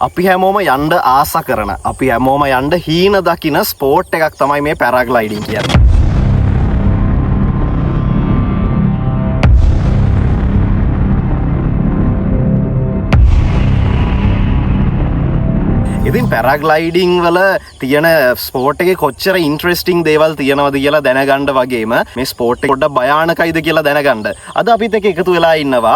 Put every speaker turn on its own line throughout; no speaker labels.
අපි හැමෝම යන්න ආස කරන අපි හැමෝම යන්න හීන දකින ස්පෝර්ට් එකක් තමයි මේ පැරාග්ලයිඩින් කියන්නේ. ඉතින් පැරාග්ලයිඩින් වල තියෙන ස්පෝර්ට් එකේ කොච්චර ඉන්ටරෙස්ටිං දේවල් තියෙනවද කියලා දැනගන්න වගේම මේ ස්පෝර්ට් එක පොඩ්ඩක් භයානකයිද කියලා දැනගන්න අද අපිත් එක්ක එකතු වෙලා ඉන්නවා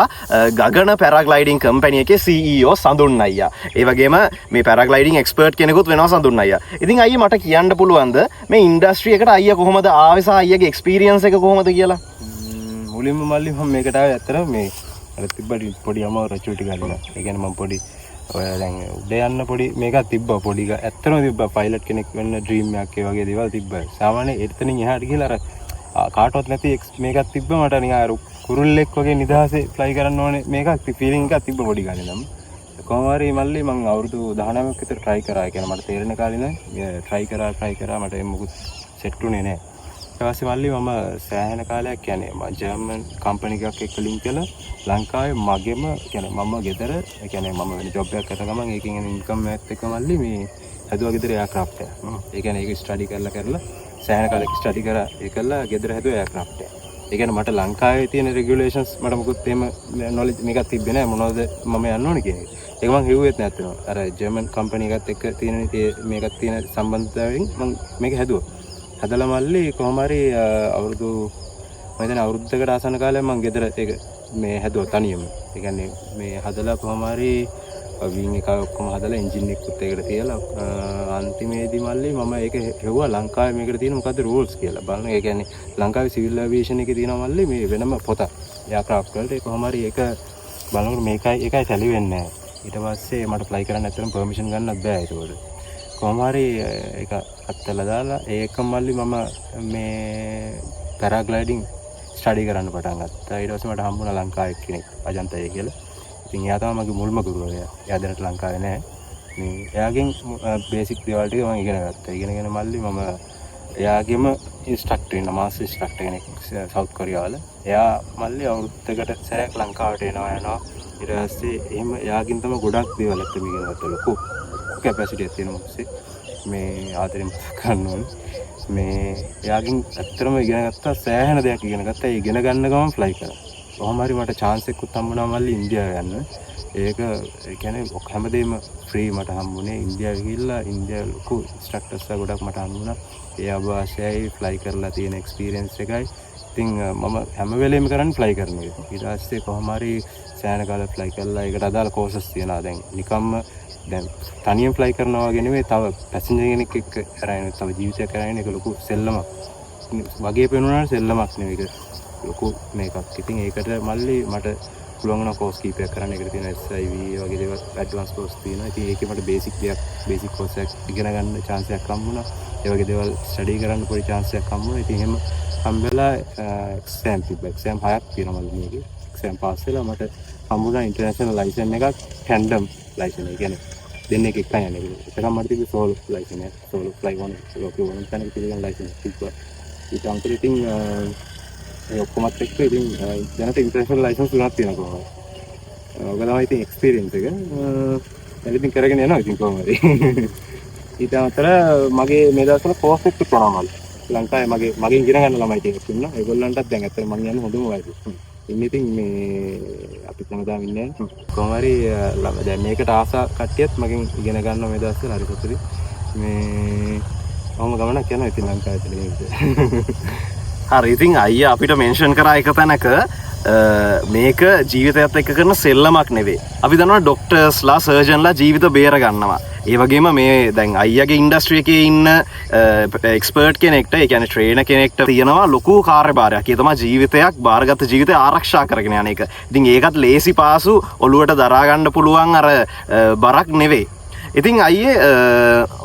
ගගන පැරාග්ලයිඩින් කම්පැනි එකේ CEO සඳුන් අයියා. ඒ වගේම මේ පැරාග්ලයිඩින් එක්ස්පර්ට් කෙනෙකුත් වෙනවා සඳුන් අයියා. ඉතින් අයියා මට කියන්න පුළුවන්ද මේ ඉන්ඩස්ට්‍රි එකට අයියා කොහොමද ආවේ සහ අයියාගේ එක්ස්පීරියන්ස් එක කොහොමද කියලා?
මුලින්ම මල්ලි මම මේකට ආවේ ඇත්තටම මේ අර තිබ්බටි පොඩි අමාරු රචුටි ගන්නවා. ඒ කියන්නේ මම පොඩි ඔය දැන් උඩ යන්න පොඩි මේකක් තිබ්බා පොඩි ඇත්තටම තිබ්බා පයිලට් කෙනෙක් වෙන්න ඩ්‍රීම් එකක් ඒ වගේ දේවල් තිබ්බා. සාමාන්‍ය එතනින් එහාට ගිහලා අර කාටවත් නැති මේකක් තිබ්බා මට නිකන් අර කුරුල්ලෙක් වගේ නිදහසේ ෆ්ලයි කරන්න ඕනේ මේකක් ෆීලිං එකක් තිබ්බා පොඩි ගානේ නම්. කොහොම හරි මල්ලි මම අවුරුදු 19ක් විතර try කරා. ඒ කියන්නේ මට තේරෙන කාලේ නම් try කරා මට මොකුත් සෙට් උනේ නැහැ. ඊට පස්සේ මල්ලි මම සෑහෙන කාලයක් කියන්නේ මම ජර්මන් කම්පැනි එකක් එක්ක ලින්ක් කරලා ලංකාවේ මගෙම කියන්නේ මම ගෙදර ඒ කියන්නේ මම වෙන ජොබ් එකක් කරන ගමන් ඒකෙන් එන ඉන්කම් එකත් එක්ක මල්ලි මේ හැදුවා ගෙදර එයාක්‍රාෆ්ට් එක. ඒ කියන්නේ ඒක ස්ටඩි කරලා සෑහෙන කාලෙක ස්ටඩි කරා ඒකලා ගෙදර හැදුවා එයාක්‍රාෆ්ට් එක. ඒ කියන්නේ මට ලංකාවේ තියෙන රෙගියුලේෂන්ස් මට මොකුත් එහෙම නොලෙජ් මේකක් තිබ්බේ නැහැ මොනවද මම යන්න ඕනේ කියන එක. ඒක මම හෙව්වෙත් නැත්තේ. අර ජර්මන් කම්පැනි එකත් එක්ක තියෙන මේකත් තියෙන සම්බන්ධතාවයෙන් මම මේක හැදුවා. හදලා මල්ලි කොහොම හරි අවුරුදු මම හිතන්නේ අවුරුද්දකට ආසන්න කාලයක් මම ගෙදර ඒක මේ හැදුවා තනියම. ඒ කියන්නේ මේ හදලා කොහොම හරි වින් එක ඔක්කොම හදලා එන්ජින් එකකුත් ඒකට තියලා අන්තිමේදී මල්ලි මම ඒක හෙව්වා ලංකාවේ මේකට තියෙන මොකද්ද රූල්ස් කියලා බලන්න. ඒ කියන්නේ ලංකාවේ සිවිල් ඒවියේෂන් එකේ තියෙනවා මල්ලි මේ වෙනම පොතක්. එයාක්‍රාෆ්ට් වලට ඒ කොහොම හරි ඒක බලනකොට ඒකයි සැලි වෙන්නේ නැහැ. ඊට පස්සේ මට ෆ්ලයි කරන්න ඇත්තටම පර්මිෂන් ගන්නත් බෑ ඒකට. කොහොම හරි ඒක අත්තලා දාලා ඒක මල්ලි මම මේ පැරාග්ලයිඩින් ස්ටඩි කරන්න පටන් ගත්තා. ඊට පස්සේ මට හම්බුණා ලංකාවේ කෙනෙක් අජන්තය කියලා. ඉතින් එයා තමයි මගේ මුල්ම ගුරුවරයා. එයා දැනට ලංකාවේ නැහැ. මේ එයාගෙන් බේසික් දේවල් ටික මම ඉගෙන ගත්තා. ඉගෙනගෙන මල්ලි මම එයාගෙම ඉන්ස්ට්‍රක්ටර් වෙන මාස්ටර් ඉන්ස්ට්‍රක්ටර් කෙනෙක් සවුත් කොරියාවල. එයා මල්ලි අවුරුද්දකට සැරයක් ලංකාවට යනවා. ඊට පස්සේ එහෙම එයාගෙන් තමයි ගොඩක් දේවල් අත්දැක ඉගෙන ගත්තා. ලොකු කැපැසිටි එකක් තියෙනවා මොකද මේ ආදරෙන් ගන්න ඕනේ. මේ එයාගෙන් ඇත්තටම ඉගෙන ගත්තා සෑහෙන දෙයක් ඉගෙන ගත්තා. ඒ ඉගෙන ගන්න ගමන් ෆ්ලයි කරා. කොහොම හරි මට chance එකකුත් හම්බුණා මල්ලි ඉන්දියාව යන්න. ඒක ඒ කියන්නේ හැමදේම ෆ්‍රී මට හම්බුනේ. ඉන්දියාව ගිහිල්ලා ඉන්දියාව ලොකු ඉන්ස්ට්‍රක්ටර්ස්ලා ගොඩක් මට හම්බුණා. ඒ අභාෂයයි ෆ්ලයි කරලා තියෙන එක්ස්පීරියන්ස් එකයි. ඉතින් මම හැම වෙලේම කරන්නේ ෆ්ලයි කරන එක. ඊට පස්සේ කොහොම හරි සෑහෙන කාලයක් ෆ්ලයි කරලා ඒකට අදාළ කෝසස් තියෙනවා. දැන් නිකම්ම දැන් තනියම ෆ්ලයි කරනවා වගේ නෙමෙයි තව පැසෙන්ජර් කෙනෙක් එක්ක කරගෙන තව ජීවිතයක් කරගෙන ඒක ලොකු සෙල්ලමක් වගේ පේනුණාට සෙල්ලමක් නෙවෙයි ඒක ලොකු මේකක්. ඉතින් ඒකට මල්ලි මට පුළුවන් වුණා කෝස් කීපයක් කරන්න. ඒකට තියෙන SIV වගේ දේවල් ඇඩ්වාන්ස් කෝස් තියෙනවා. ඉතින් ඒකේ මට බේසික් කෝස් එකක් ඉගෙන ගන්න chance එකක් හම්බුණා. ඒ වගේ දේවල් ස්ටඩි කරන්න පොඩි chance එකක් හම්බුණා. ඉතින් එහෙම හම්බෙලා එක්සෑම් තිබ්බා. එක්සෑම් 6ක් තියෙනවා මල්ලි මේකේ. එක්සෑම් පාස් වෙලා මට හම්බුණා ඉන්ටර්නැෂනල් ලයිසන් එකක් ටැන්ඩම් ලයිසන්. ඒ කියන්නේ දෙන්නේ එකක් යන්නේ. ඒකම මට තිබ්බේ සෝලෝ ලයිසන් එක. සෝලෝ ෆ්ලයි වුණ ලෝකේ වුණ තැනක තිබෙන ලයිසන් තිබ්බා. ඊට අමතරව ඉතින් ඒ ඔක්කොමත් එක්ක ඉතින් දැනට ඉන්ටර්නැෂනල් ලයිසන්ස් තුනක් තියෙනවා. ඔක තමයි ඉතින් එක්ස්පීරියන්ස් එක. ඉතින් කරගෙන යනවා ඉතින් කොහොමද. ඊට අමතරව මගේ මේ දවස්වල කෝස් එකක් කරනවා මල්ලි. ලංකාවේ මගෙන් ඉගෙන ගන්න ළමයි ටිකක් ඉන්නවා. ඒගොල්ලන්ටත් දැන් ඇත්තට මම යන්නේ හොඳම වයසේ. ඉතින් මේ අපි හැමදාම ඉන්නේ කොහොම හරි දැන් මේකට ආසා කට්ටියත් මගෙන් ඉගෙන ගන්නවා මේ දවස්වල හරි සතුටුයි. මේ ඔහොම ගමනක් යනවා ඉතින් ලංකාවේ.
හරි ඉතින් අයියා අපිට මෙන්ෂන් කරා එක තැනක මේක ජීවිතයත් එක්ක කරන සෙල්ලමක් නෙවෙයි. අපි දන්නවා ඩොක්ටර්ස්ලා සර්ජන්ලා ජීවිත බේර ගන්නවා. ඒ වගේම මේ දැන් අයියාගේ ඉන්ඩස්ට්‍රි එකේ ඉන්න එක්ස්පර්ට් කෙනෙක්ට ඒ කියන්නේ ට්‍රේනර් කෙනෙක්ට තියෙනවා ලොකු කාර්යභාරයක්. ඒ තමයි ජීවිතයක් බාරගත් ජීවිතය ආරක්ෂා කරගෙන යන එක. ඉතින් ඒකත් ලේසි පාසු ඔලුවට දරා ගන්න පුළුවන් අර බරක් නෙවෙයි. ඉතින් අයියේ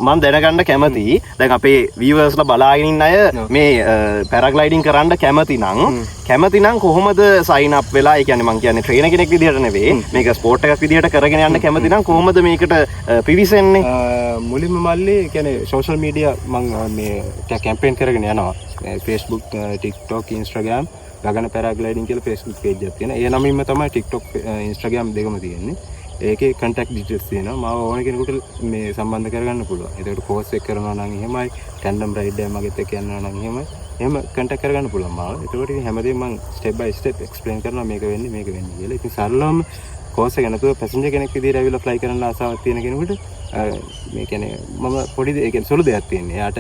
මම දැනගන්න කැමතියි දැන් අපේ වීවර්ස්ලා බලාගෙන ඉන්න අය මේ පැරාග්ලයිඩින් කරන්න කැමති නම් කොහොමද සයින් අප් වෙලා ඒ කියන්නේ මම කියන්නේ ට්‍රේනර් කෙනෙක් විදිහට නෙවෙයි මේක ස්පෝර්ට් එකක් විදිහට කරගෙන යන්න කැමති නම් කොහොමද මේකට පිවිසෙන්නේ?
මුලින්ම මල්ලි කියන්නේ සෝෂල් මීඩියා මම මේ කැම්පේන් කරගෙන යනවා. Facebook, TikTok, Instagram ගගන පැරාග්ලයිඩින් කියලා Facebook page එකක් තියෙනවා. ඒ නමින්ම තමයි TikTok, Instagram දෙකම තියෙන්නේ. ඒකේ කන්ටැක්ට් ඩීටේල්ස් තියෙනවා. මාව ඕන කෙනෙකුට මේ සම්බන්ධ කරගන්න පුළුවන්. ඒකට කෝස් එක කරනවා නම් එහෙමයි, ටැන්ඩම් රයිඩ් එක මගෙත් එක්ක යනවා නම් එහෙමයි. එහෙම කන්ටැක්ට් කරගන්න පුළුවන් මාව. ඒකට ඉතින් හැමදේම මම ස්ටෙප් බයි ස්ටෙප් එක්ස්ප්ලেইন කරනවා මේක වෙන්නේ කියලා. ඉතින් සරලවම කෝස් එක නැතුව පැසෙන්ජර් කෙනෙක් විදිහට ඇවිල්ලා ෆ්ලයි කරන්න ආසාවක් තියෙන කෙනෙකුට මේ කියන්නේ මම පොඩි ඒ කියන්නේ සුළු දෙයක් තියෙන්නේ. එයාට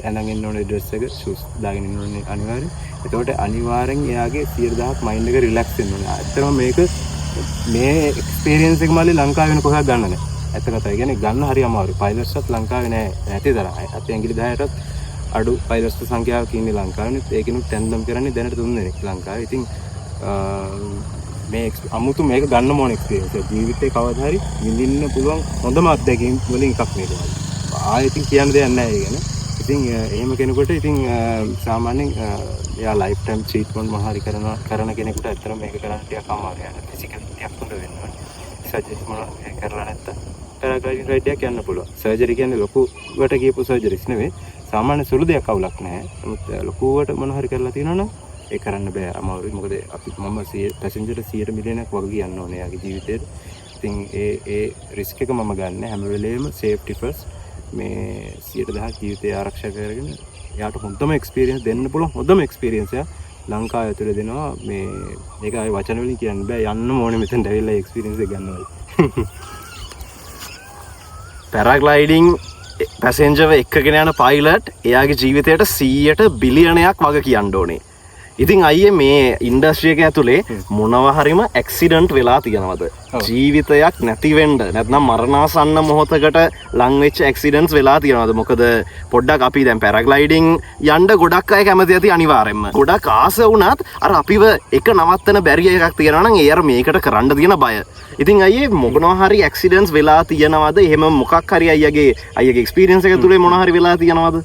ඇඳන් ඉන්න ඕනේ ඩ්‍රෙස් එක, ෂූස් දාගෙන ඉන්න ඕනේ අනිවාර්යයෙන්. ඒකට අනිවාර්යෙන් එයාගේ 100,000ක් මයින්ඩ් එක රිලැක්ස් වෙන්න ඕනේ. ඇත්තටම මේක මේ එක්ස්පීරියන්ස් එක මල්ලි ලංකාවේ වෙන කොහෙවත් ගන්න නැහැ. ඇත්ත කතාව. ඒ කියන්නේ ගන්න හරි අමාරුයි. පයිලට්ස්වත් ලංකාවේ නැති තරම්. අත ඇඟිලි 10ටත් අඩු පයිලට්ස් සංඛ්‍යාවක් ඉන්නේ ලංකාවේ. ඒකිනුත් ටැන්ඩම් කරන්නේ දැනට 3 දෙනෙක් ලංකාවේ. ඉතින් මේ අමුතු මේක ගන්න ඕන එක්ස්පීරියන්ස් එක. ජීවිතේ කවදා හරි විඳින්න පුළුවන් හොඳම අත්දැකීම් වලින් එකක් මේක. ආයෙත් කියන්න දෙයක් නැහැ ඒ ගැන. ඉතින් එහෙම කෙනෙකුට ඉතින් සාමාන්‍යයෙන් එයා ලයිෆ් ටයිම් ට්‍රීට්මන්ට් මොනවා හරි කරන කෙනෙකුට ඇත්තටම මේක කරන්න ටිකක් අමාරුයි. ෆිසිකල් ටිකක් හොඳ වෙන්න ඕනේ. සර්ජරිස් මොනවා කරලා නැත්තම් පැරාග්ලයිඩින් රයිඩ් එකක් යන්න පුළුවන්. සර්ජරි කියන්නේ ලොකුවට කියපු සර්ජරිස් නෙවෙයි. සාමාන්‍ය සුළු දෙයක් අවුලක් නැහැ. නමුත් ලොකුවට මොනවා හරි කරලා තියෙනවනම් ඒ කරන්න බෑ, අමාරුයි. මොකද අපි මම පැසෙන්ජර් 100 මිලියනක් වගේ කියන්න ඕනේ යාගේ ජීවිතේට. ඉතින් ඒ රිස්ක් එක මම ගන්න හැම වෙලේම සේෆ්ටි ෆස්ට්. මේ 100,000 ජීවිතය ආරක්ෂා කරගෙන එයාට හොඳම එක්ස්පීරියන්ස් දෙන්න පුළුවන් හොඳම එක්ස්පීරියන්ස් එක ලංකාව ඇතුලේ දෙනවා. මේ ඒක ආයේ වචන වලින් කියන්න බෑ. යන්න ඕනේ මෙතෙන්ට ඇවිල්ලා එක්ස්පීරියන්ස් එක ගන්නවා.
පැරාග්ලයිඩින් පැසෙන්ජර්ව එක්කගෙන යන පයිලට් එයාගේ ජීවිතයට 100ට බිලියනයක් වගේ කියන්න ඕනේ. ඉතින් අයියේ මේ ඉන්ඩස්ට්‍රි එක ඇතුලේ මොනවා හරිම ඇක්සිඩන්ට් වෙලා තියෙනවද? ජීවිතයක් නැතිවෙන්න නැත්නම් මරණාසන්න මොහොතකට ලං වෙච්ච ඇක්සිඩන්ට්ස් වෙලා තියෙනවද? මොකද පොඩ්ඩක් අපි දැන් පැරාග්ලයිඩින් යන්න ගොඩක් අය කැමති ඇති අනිවාර්යෙන්ම. ගොඩක් ආස වුණත් අර අපිව එක නවත්තන බැරිය එකක් තියෙනවා නම් ඒ අර මේකට කරන්න තියෙන බය. ඉතින් අයියේ මොනවා හරි ඇක්සිඩන්ට්ස් වෙලා තියෙනවද? එහෙම මොකක් හරි අයියගේ එක්ස්පීරියන්ස් එක තුලේ මොනවා හරි වෙලා තියෙනවද?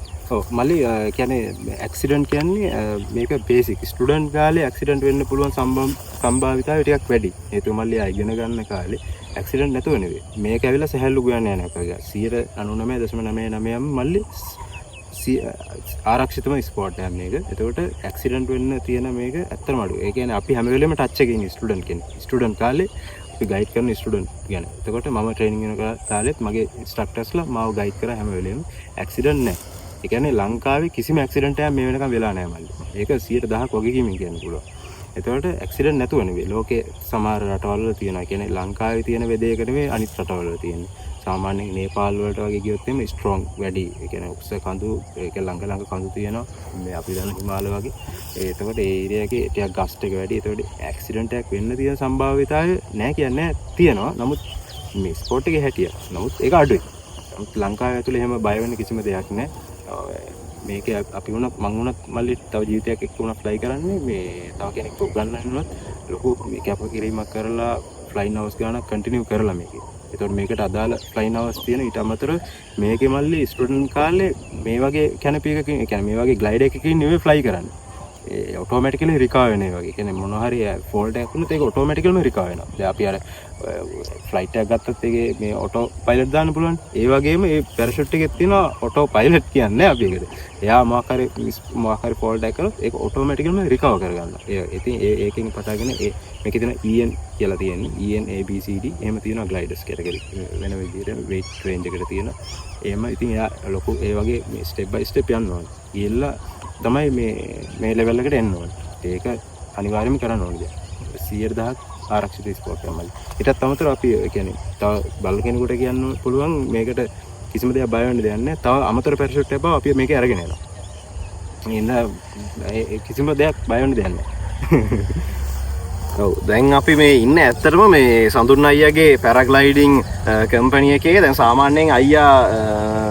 මල්ලි කියන්නේ ඇක්සිඩන්ට් කියන්නේ මේක බේසික්. ස්ටුඩන්ට් කාලේ ඇක්සිඩන්ට් වෙන්න පුළුවන් සම්භාවිතාවය ටිකක් වැඩි. හේතුව මල්ලි ඉගෙන ගන්න කාලේ ඇක්සිඩන්ට් නැතුව නෙවෙයි. මේක ඇවිල්ලා සහැල්ලු ගියන්න යන එක. 99.99 මල්ලි ආරක්ෂිතම ස්පෝට් එකක් මේක. එතකොට ඇක්සිඩන්ට් වෙන්න තියෙන මේක ඇත්තම අඩු. ඒ කියන්නේ අපි හැම වෙලෙම ටච් එකේ ඉන්නේ ස්ටුඩන්ට් කෙනෙක්. ස්ටුඩන්ට් කාලේ අපි ගයිඩ් කරන ස්ටුඩන්ට් ගැන. එතකොට මම ට්‍රේනින් වෙන කාලෙත් මගේ ඉන්ස්ට්‍රක්ටර්ස්ලා මාව ගයිඩ් කරා හැම වෙලෙම. ඇක්සිඩන්ට් නැහැ. ඒ කියන්නේ ලංකාවේ කිසිම ඇක්සිඩන්ට් එකක් මේ වෙනකම් වෙලා නැහැ මල්ලි. ඒක 100,000ක් වගකීමෙන් කියන්න පුළුවන්. එතකොට ඇක්සිඩන්ට් නැතුව නෙවෙයි. ලෝකේ සමහර රටවල් වල තියෙනවා. ඒ කියන්නේ ලංකාවේ තියෙන වෙදේක නෙවෙයි අනිත් රටවල් වල තියෙන්නේ. සාමාන්‍යයෙන් නේපාල් වලට වගේ ගියොත් එimhe ස්ට්‍රොං වැඩි. ඒ කියන්නේ උස්ස කඳු ඒක ළඟ කඳු තියෙනවා. මේ අපි දන්න හිමාල වගේ. එතකොට ඒ ඒරියා එකේ ටිකක් ගස්ට් එක වැඩි. එතකොට ඇක්සිඩන්ට් එකක් වෙන්න තියෙන සම්භාවිතාවය නැහැ කියන්නේ තියෙනවා. නමුත් මේ ස්පෝට් එකේ හැටිය. නමුත් ඒක අඩුයි. නමුත් ලංකාවේ ඇතුලේ එහෙම බය වෙන්න කිසිම දෙයක් නැහැ. මේක අපි වුණත් මං වුණත් මල්ලි තව ජීවිතයක් එක්ක වුණා ෆ්ලයි කරන්නේ මේ තව කෙනෙක් ගන්න වෙනවත් ලොකු මේක අපකිරීමක් කරලා ෆ්ලයින් අවර්ස් ගානක් කන්ටිනියු කරලා මේකේ. ඒතකොට මේකට අදාළ ෆ්ලයින් අවර්ස් තියෙන ඊට අමතරව මේකේ මල්ලි ස්ටුඩන්ට් කාලේ මේ වගේ කැනපි එකකින් ඒ කියන්නේ මේ වගේ ග්ලයිඩර් එකකින් නෙවෙයි ෆ්ලයි කරන්නේ. ඒ ඔටෝමැටිකලි රිකවර් වෙන වගේ. ඒ කියන්නේ මොනවා හරි ෆෝල්ට් එකක් වුණොත් ඒක ඔටෝමැටිකලිම රිකවර් වෙනවා. දැන් අපි අර ෆ්ලයිට් එකක් ගත්තත් ඒකේ මේ ඔටෝ පයිලට් දාන්න පුළුවන්. ඒ වගේම මේ පැරෂූට් එකේ තියෙන ඔටෝ පයිලට් කියන්නේ අපි ඒකට. එයා මොකක් හරි ෆෝල්ට් එකක් කළොත් ඒක ඔටෝමැටිකලිම රිකවර් කරගන්නවා. ඉතින් ඒකෙන් පටාගෙන මේකේ තියෙන EN කියලා තියෙන්නේ. EN ABCD එහෙම තියෙනවා ග්ලයිඩර්ස් කැටගරි. වෙන විදිහට weight range එකට තියෙනවා. එහෙම ඉතින් එයා ලොකු ඒ වගේ මේ ස්ටෙප් බයි ස්ටෙප් යන්න ඕනේ. ඊළඟ තමයි මේ ලෙවල් එකට එන්න ඕනේ. ඒක අනිවාර්යයෙන්ම කරන්න ඕනේ. 100,000ක් ආරක්ෂිත ස්පෝට් එකක්. ඊටත් අමතරව අපි කියන්නේ තව බල කෙනෙකුට කියන්න පුළුවන් මේකට කිසිම දෙයක් බය වෙන්න දෙයක් නැහැ. තව අමතර පැරෂූට් එකක් බව අපි මේක අරගෙන යනවා. ඉතින් කිසිම දෙයක් බය වෙන්න දෙයක් නැහැ.
ඔව් දැන් අපි මේ ඉන්න ඇත්තටම මේ සඳුන් අයියාගේ පැරාග්ලයිඩින් කම්පැනි එකේ දැන් සාමාන්‍යයෙන් අයියා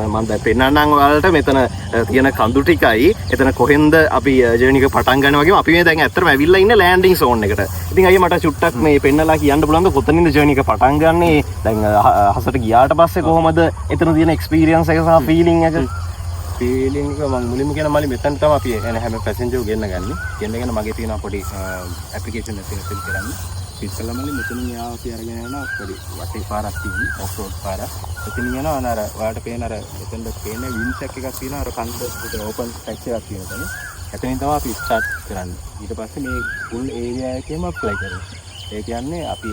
මම දැන් පෙන්නන්නම් ඔයාලට මෙතන තියෙන කඳු ටිකයි එතන කොහෙන්ද අපි ජර්නි එක පටන් ගන්න වගේම අපි මේ දැන් ඇත්තටම ඇවිල්ලා ඉන්නේ ලෑන්ඩින් සෝන් එකට. ඉතින් අයියා මට චුට්ටක් මේ පෙන්නලා කියන්න පුළුවන්ද කොතනින්ද ජර්නි එක පටන් ගන්නෙ? දැන් හසට ගියාට පස්සේ කොහොමද එතන තියෙන එක්ස්පීරියන්ස් එක සහ ෆීලිං එක?
ෆීලිං එක මම මුලින්ම කියන මල්ලි මෙතන තමයි අපි එන හැම පැසෙන්ජර් ගෙන්නගන්නේ. ගෙන්නගෙන මගේ තියෙන පොඩි ඇප්ලිකේෂන් එකක් ෆිල් කරන්න. ඉස්සෙල්ලා මල්ලි මෙතනින් යාව තියරගෙන යනවා පොඩි වටේ පාරක් තියෙනවා ඔෆ් රෝඩ් පාරක්. එතනින් යනවා අර ඔයාලට පේන අර එතනද පේන වින්ස් එකක් තියෙනවා අර කන්ද ඕපන් පැච් එකක් තියෙනවා. එතනින් තමයි අපි ස්ටාර්ට් කරන්නේ. ඊට පස්සේ මේ ෆුල් ඒරියා එකේම ෆ්ලයි කරනවා. ඒ කියන්නේ අපි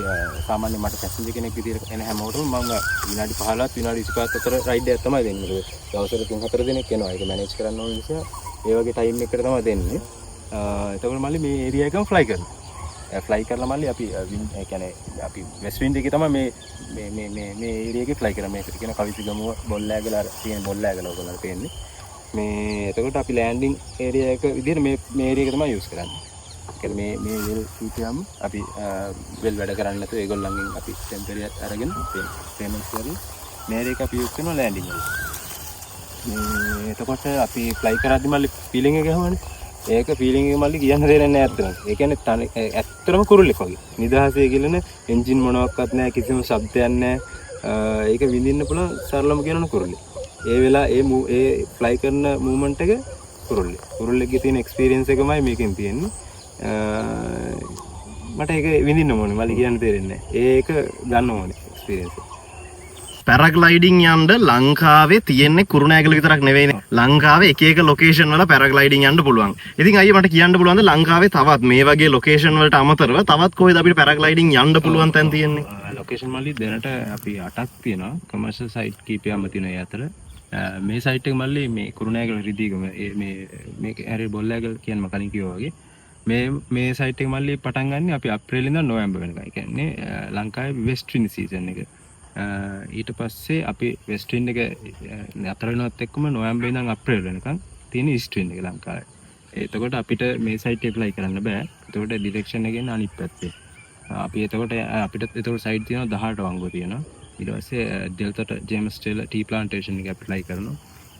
සාමාන්‍ය මට පැසෙන්ජර් කෙනෙක් විදිහට එන හැමෝටම මම විනාඩි 15ත් විනාඩි 25ත් අතර රයිඩ් එකක් තමයි දෙන්නේ. දවසට 3-4 දිනක් යනවා. ඒක මැනේජ් කරන්න ඕන නිසා ඒ වගේ ටයිම් එකකට තමයි දෙන්නේ. එතකොට මල්ලි මේ ඒරියා එකම ෆ්ලයි කරනවා. ෆ්ලයි කරලා මල්ලි අපි ඒ කියන්නේ අපි වෙස්ට් වින්ඩ් එකේ තමයි මේ ඒරියා එකේ ෆ්ලයි කරන්නේ. මේකට කියන කවිතිගමුව බොල්ලෑගල අර තියෙන බොල්ලෑගල ඔයගොල්ලන්ට පේන්නේ. මේ එතකොට අපි ලෑන්ඩින් ඒරියා එක විදිහට මේ ඒරියා එක තමයි යූස් කරන්නේ. ඒ මේ වෙල් කීපියම් අපි වෙල් වැඩ කරන්නේ නැතුව ඒගොල්ලන්ගෙන් අපි ටෙම්පරරි අරගෙන පේමන්ට්ස් කරලා මේ ඒරියා එක අපි යූස් කරනවා ලෑන්ඩින් වල. මේ එතකොට අපි ෆ්ලයි කරද්දි මල්ලි ෆීලිං එක ගහවනේ. ඒක ෆීලිං එක මල්ලි කියන්න දෙන්නේ නැහැ අත්‍තරම. ඒ කියන්නේ ඇත්තටම කුරුල්ලෙක් වගේ. නිදහසේ ගිලන එන්ජින් මොනවත් නැහැ, කිසිම ශබ්දයක් නැහැ. ඒක විඳින්න පුළුවන් සරලම කියනන කුරුල්ලෙක්. ඒ වෙලා ඒ ෆ්ලයි කරන මූවමන්ට් එක කුරුල්ලෙක්ගේ තියෙන එක්ස්පීරියන්ස් එකමයි මේකෙන් තියෙන්නේ. මට ඒක විඳින්න ඕනේ. මල්ලි කියන්න තේරෙන්නේ නැහැ. ඒක ගන්න ඕනේ එක්ස්පීරියන්ස් එක.
පැරග්ලයිඩින් යන්න ලංකාවේ තියෙන්නේ කුරුණෑගල විතරක් නෙවෙයිනේ. ලංකාවේ එක එක ලොකේෂන් වල පැරග්ලයිඩින් යන්න පුළුවන්. ඉතින් අයියා මට කියන්න පුළුවන්ද ලංකාවේ තවත් මේ වගේ ලොකේෂන් වලට අමතරව තවත් කොහෙද අපිට පැරග්ලයිඩින් යන්න පුළුවන් තැන් තියෙන්නේ?
ලොකේෂන් මල්ලි දැනට අපි 8ක් තියෙනවා. කමර්ෂල් සයිට් කීපයක්ම තියෙනවා ඒ අතර. මේ සයිට් එක මල්ලි මේ කුරුණෑගල රිදීගම මේක හැරි බොල්ලෑගල කියන මම කලින් කිව්වා වගේ මේ සයිට් එක මල්ලි පටන් ගන්න අපි අප්‍රේල් ඉඳන් නොවැම්බර් වෙනකන්. ඒ කියන්නේ ලංකාවේ වෙස්ට් වින්ඩ් සීසන් එක. ඊට පස්සේ අපි වෙස්ට් වින්ඩ් එක අතර වෙනවත් එක්කම නොවැම්බර් ඉඳන් අප්‍රේල් වෙනකන් තියෙන ඊස්ට් වින්ඩ් එක ලංකාවේ. එතකොට අපිට මේ සයිට් එක ඇප්ලයි කරන්න බෑ. එතකොට ඩිරෙක්ෂන් එකෙන් අනිත් පැත්තේ. අපි එතකොට අපිට එතකොට සයිට් තියෙනවා 18 වංගුව තියෙනවා. ඊට පස්සේ delta James Taylor T plantation එක ඇප්ලයි කරනවා.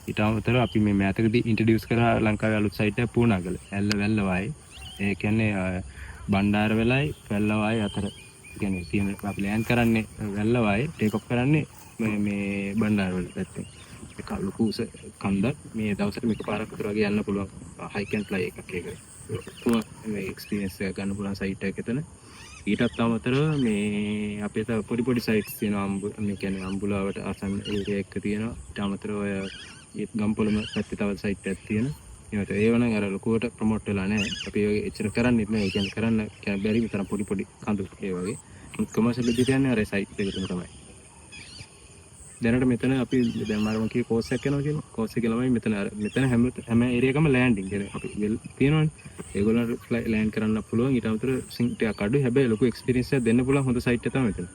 ඊට අමතරව අපි මේ මෑතකදී ඉන්ට්‍රොඩියුස් කරා ලංකාවේ අලුත් සයිට් එක පූනාගල. ඇල්ල වැල්ලවයි. ඒ කියන්නේ බණ්ඩාර වෙලයි වැල්ලවයි අතර කියන්නේ තියෙන අපි ලෑන්ඩ් කරන්නේ වැල්ලවයි ටේක් ඔෆ් කරන්නේ මේ බණ්ඩාර වල පැත්තෙන්. ඒක ලොකුස කන්දක් මේ දවසට මේක පාරක් විතර වගේ යන්න පුළුවන් හයික් ඇන්ඩ් ෆ්ලයි එකක් ඒක. මේ එක්ස්පීරියන්ස් එක ගන්න පුළුවන් සයිට් එකක් එතන. ඊටත් අමතරව මේ අපේ තව පොඩි සයිට්ස් තියෙනවා. මේ කියන්නේ අම්බුලාවට ආසන්න ඒරියා එක තියෙනවා. ඊට අමතරව ඔය ගම්පොළම පැත්තේ තව සයිට් එකක් තියෙනවා. ඒකට ඒව නම් අර ලොකුවට ප්‍රොමෝට් වෙලා නැහැ. අපි ඔය එච්චර කරන්නේ නැහැ. ඒ කියන්නේ කරන්න බැරි විතර පොඩි කඳු ඒ වගේ. කමර්ෂල් විදිහට යන්නේ අර සයිට් එක තුන තමයි. දැනට මෙතන අපි දැන් මරම කී කෝස් එකක් යනවා කියන කෝස් එක ළමයි මෙතන හැම ඒරියාකම ලෑන්ඩින් කියන්නේ අපි වෙල් තියෙනවනේ. ඒගොල්ලන්ට ලෑන්ඩ් කරන්න පුළුවන්. ඊට අමතරව සිංක් ටිකක් අඩුයි. හැබැයි ලොකු එක්ස්පීරියන්ස් එකක් දෙන්න පුළුවන් හොඳ සයිට් එක තමයි මෙතන.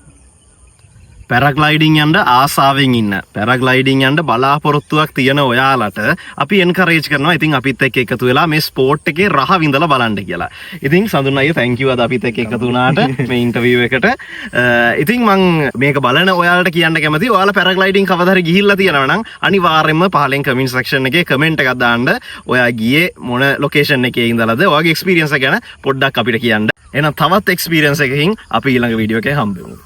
පැරග්ලයිඩින් යන්න ආසාවෙන් ඉන්න පැරග්ලයිඩින් යන්න බලාපොරොත්තුවක් තියෙන ඔයාලට අපි එන්කරේජ් කරනවා. ඉතින් අපිත් එක්ක එකතු වෙලා මේ ස්පෝර්ට් එකේ රහ විඳලා බලන්න කියලා. ඉතින් සඳුන් අයියා thank you අද අපිත් එක්ක එකතු වුණාට මේ ඉන්ටර්විව් එකට. ඉතින් මම මේක බලන ඔයාලට කියන්න කැමතියි. ඔයාලා පැරග්ලයිඩින් කවදා හරි ගිහිල්ලා තියෙනවා නම් අනිවාර්යයෙන්ම පහලින් කමෙන්ට් සෙක්ෂන් එකේ කමෙන්ට් එකක් දාන්න. ඔයා ගියේ මොන ලොකේෂන් එකේ ඉඳලාද? ඔයාගේ එක්ස්පීරියන්ස් එක ගැන පොඩ්ඩක් අපිට කියන්න. එහෙනම් තවත් එක්ස්පීරියන්ස් එකකින් අපි ඊළඟ වීඩියෝ එකේ හම්බෙමු.